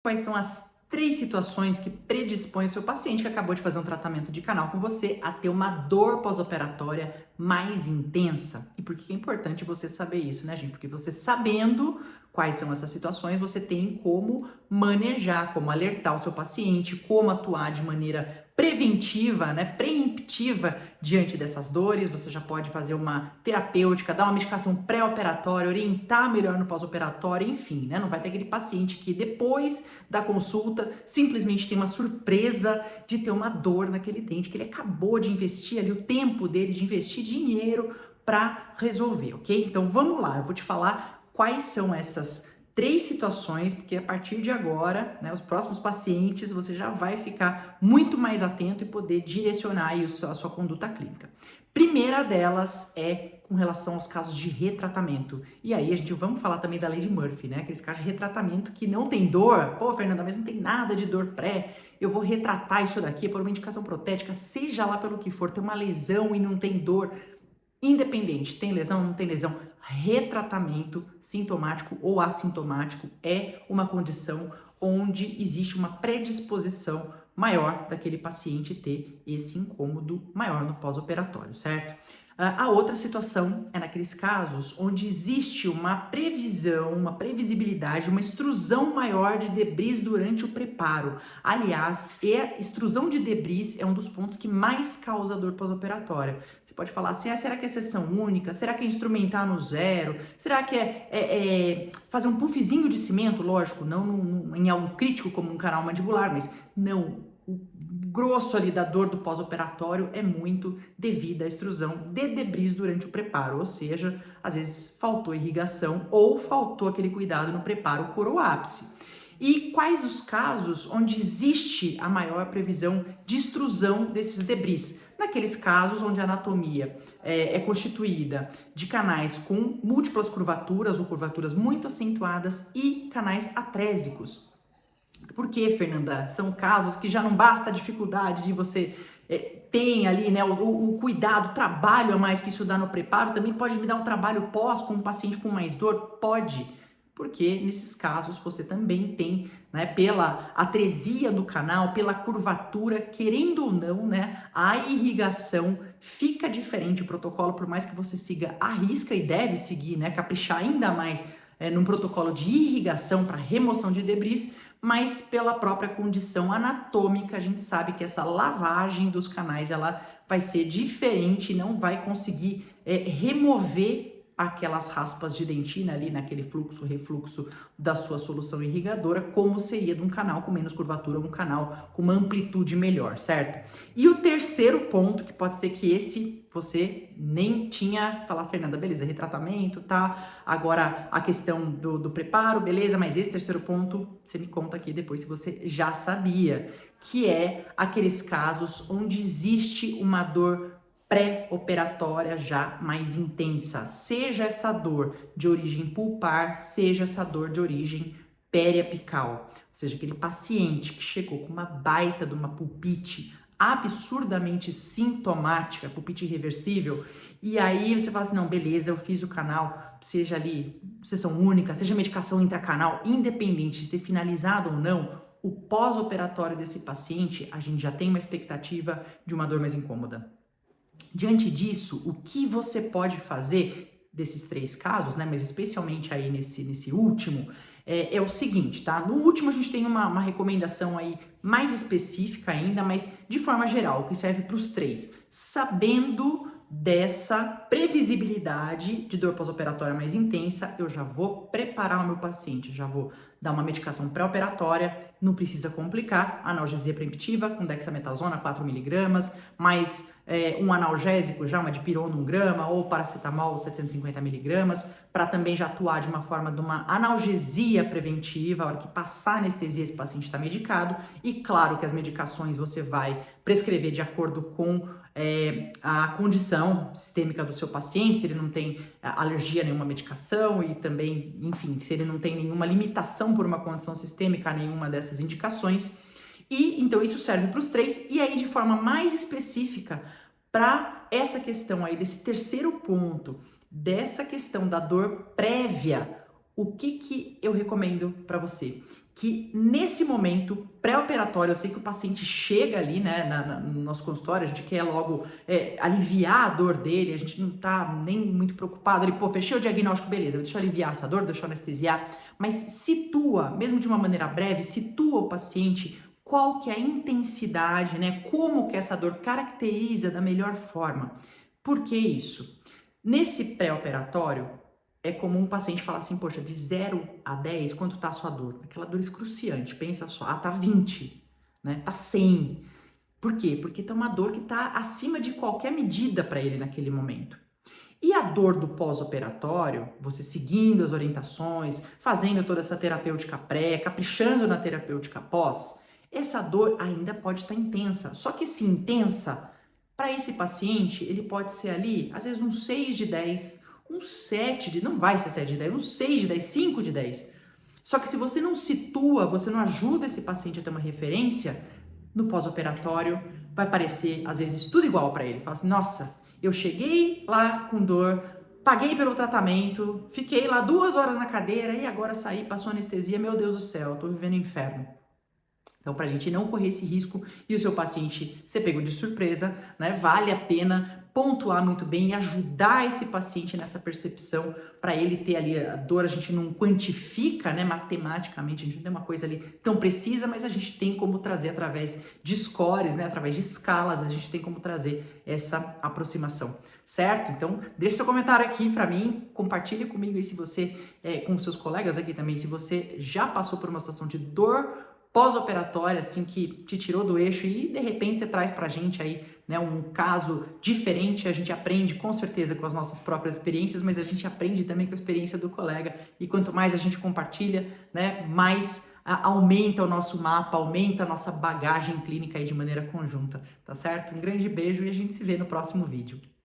Quais são as 3 situações que predispõem o seu paciente que acabou de fazer um tratamento de canal com você a ter uma dor pós-operatória mais intensa? E por que é importante você saber isso, né, gente? Porque você sabendo quais são essas situações, você tem como manejar, como alertar o seu paciente, como atuar de maneira preventiva, né, preemptiva diante dessas dores. Você já pode fazer uma terapêutica, dar uma medicação pré-operatória, orientar melhor no pós-operatório, enfim, né? Não vai ter aquele paciente que depois da consulta simplesmente tem uma surpresa de ter uma dor naquele dente que ele acabou de investir ali o tempo dele de investir dinheiro para resolver, ok? Então vamos lá, eu vou te falar quais são essas 3 situações, porque a partir de agora, né, os próximos pacientes, você já vai ficar muito mais atento e poder direcionar aí a sua conduta clínica. Primeira delas é com relação aos casos de retratamento. E aí, vamos falar também da lei de Murphy, né? Aqueles casos de retratamento que não tem dor. Pô, Fernanda, mas não tem nada de dor pré. Eu vou retratar isso daqui por uma indicação protética, seja lá pelo que for, tem uma lesão e não tem dor. Independente, tem lesão, não tem lesão, retratamento sintomático ou assintomático é uma condição onde existe uma predisposição maior daquele paciente ter esse incômodo maior no pós-operatório, certo? A outra situação é naqueles casos onde existe uma previsão, uma previsibilidade, uma extrusão maior de debris durante o preparo. Aliás, a extrusão de debris é um dos pontos que mais causa dor pós-operatória. Você pode falar assim, será que é sessão única? Será que é instrumentar no zero? Será que é fazer um puffzinho de cimento? Lógico, não em algo crítico como um canal mandibular, mas não. O grosso ali da dor do pós-operatório é muito devido à extrusão de debris durante o preparo, ou seja, às vezes faltou irrigação ou faltou aquele cuidado no preparo coroápice. E quais os casos onde existe a maior previsão de extrusão desses debris? Naqueles casos onde a anatomia é constituída de canais com múltiplas curvaturas ou curvaturas muito acentuadas e canais atrésicos. Por que, Fernanda? São casos que já não basta a dificuldade de você tem ali, né, o cuidado, o trabalho a mais que isso dá no preparo, também pode me dar um trabalho pós com um paciente com mais dor? Pode, porque nesses casos você também tem, né, pela atresia do canal, pela curvatura, querendo ou não, né, a irrigação fica diferente. O protocolo, por mais que você siga à risca e deve seguir, né, caprichar ainda mais num protocolo de irrigação para remoção de debris, mas pela própria condição anatômica, a gente sabe que essa lavagem dos canais ela vai ser diferente, não vai conseguir remover aquelas raspas de dentina ali naquele fluxo, refluxo da sua solução irrigadora, como seria de um canal com menos curvatura, um canal com uma amplitude melhor, certo? E o terceiro ponto, que pode ser que esse você nem tinha, falar, Fernanda, beleza, retratamento, tá? Agora a questão do preparo, beleza, mas esse terceiro ponto, você me conta aqui depois se você já sabia, que é aqueles casos onde existe uma dor pré-operatória já mais intensa, seja essa dor de origem pulpar, seja essa dor de origem periapical, ou seja, aquele paciente que chegou com uma baita de uma pulpite absurdamente sintomática, pulpite irreversível, e aí você fala assim, não, beleza, eu fiz o canal, seja ali sessão única, seja medicação intracanal, independente de ter finalizado ou não, o pós-operatório desse paciente, a gente já tem uma expectativa de uma dor mais incômoda. Diante disso, o que você pode fazer desses 3 casos, né, mas especialmente aí nesse último, é o seguinte, tá? No último a gente tem uma recomendação aí mais específica ainda, mas de forma geral, que serve para os 3. Sabendo dessa previsibilidade de dor pós-operatória mais intensa, eu já vou preparar o meu paciente, já vou dar uma medicação pré-operatória, não precisa complicar, analgesia preemptiva com dexametasona 4mg, mais um analgésico já, uma dipirona 1 grama ou paracetamol 750mg, para também já atuar de uma forma de uma analgesia preventiva, a hora que passar a anestesia esse paciente está medicado, e claro que as medicações você vai prescrever de acordo com a condição sistêmica do seu paciente, se ele não tem alergia a nenhuma medicação e também, enfim, se ele não tem nenhuma limitação por uma condição sistêmica a nenhuma dessas indicações. E então isso serve para os 3, e aí de forma mais específica para essa questão aí desse terceiro ponto, dessa questão da dor prévia, o que eu recomendo para você? que nesse momento pré-operatório, eu sei que o paciente chega ali, né, no nosso consultório, a gente quer logo aliviar a dor dele, a gente não tá nem muito preocupado, ele, pô, fechei o diagnóstico, beleza, deixa eu aliviar essa dor, deixa eu anestesiar, mas situa, mesmo de uma maneira breve, situa o paciente qual que é a intensidade, né, como que essa dor caracteriza da melhor forma. Por que isso? Nesse pré-operatório, é comum o paciente falar assim, poxa, de 0 a 10, quanto tá a sua dor? Aquela dor excruciante, pensa só, tá 20, né? Tá 100. Por quê? Porque tá uma dor que tá acima de qualquer medida para ele naquele momento. E a dor do pós-operatório, você seguindo as orientações, fazendo toda essa terapêutica pré, caprichando na terapêutica pós, essa dor ainda pode estar intensa. Só que esse intensa, para esse paciente, ele pode ser ali, às vezes um 6 de 10, um 7 de, não vai ser 7 de 10, um 6 de 10, 5 de 10. Só que se você não situa, você não ajuda esse paciente a ter uma referência, no pós-operatório vai parecer, às vezes, tudo igual para ele. Fala assim, nossa, eu cheguei lá com dor, paguei pelo tratamento, fiquei lá 2 horas na cadeira e agora saí, passou anestesia, meu Deus do céu, eu tô vivendo inferno. Então, para a gente não correr esse risco e o seu paciente ser pego de surpresa, né, vale a pena pontuar muito bem e ajudar esse paciente nessa percepção para ele ter ali a dor. A gente não quantifica, né, matematicamente, a gente não tem uma coisa ali tão precisa, mas a gente tem como trazer através de scores, né, através de escalas, a gente tem como trazer essa aproximação, certo? Então, deixe seu comentário aqui para mim, compartilhe comigo aí se você, com seus colegas aqui também, se você já passou por uma situação de dor pós-operatória, assim, que te tirou do eixo e de repente você traz pra gente aí, né, um caso diferente. A gente aprende com certeza com as nossas próprias experiências, mas a gente aprende também com a experiência do colega, e quanto mais a gente compartilha, né, mais aumenta o nosso mapa, aumenta a nossa bagagem clínica aí de maneira conjunta, tá certo? Um grande beijo e a gente se vê no próximo vídeo.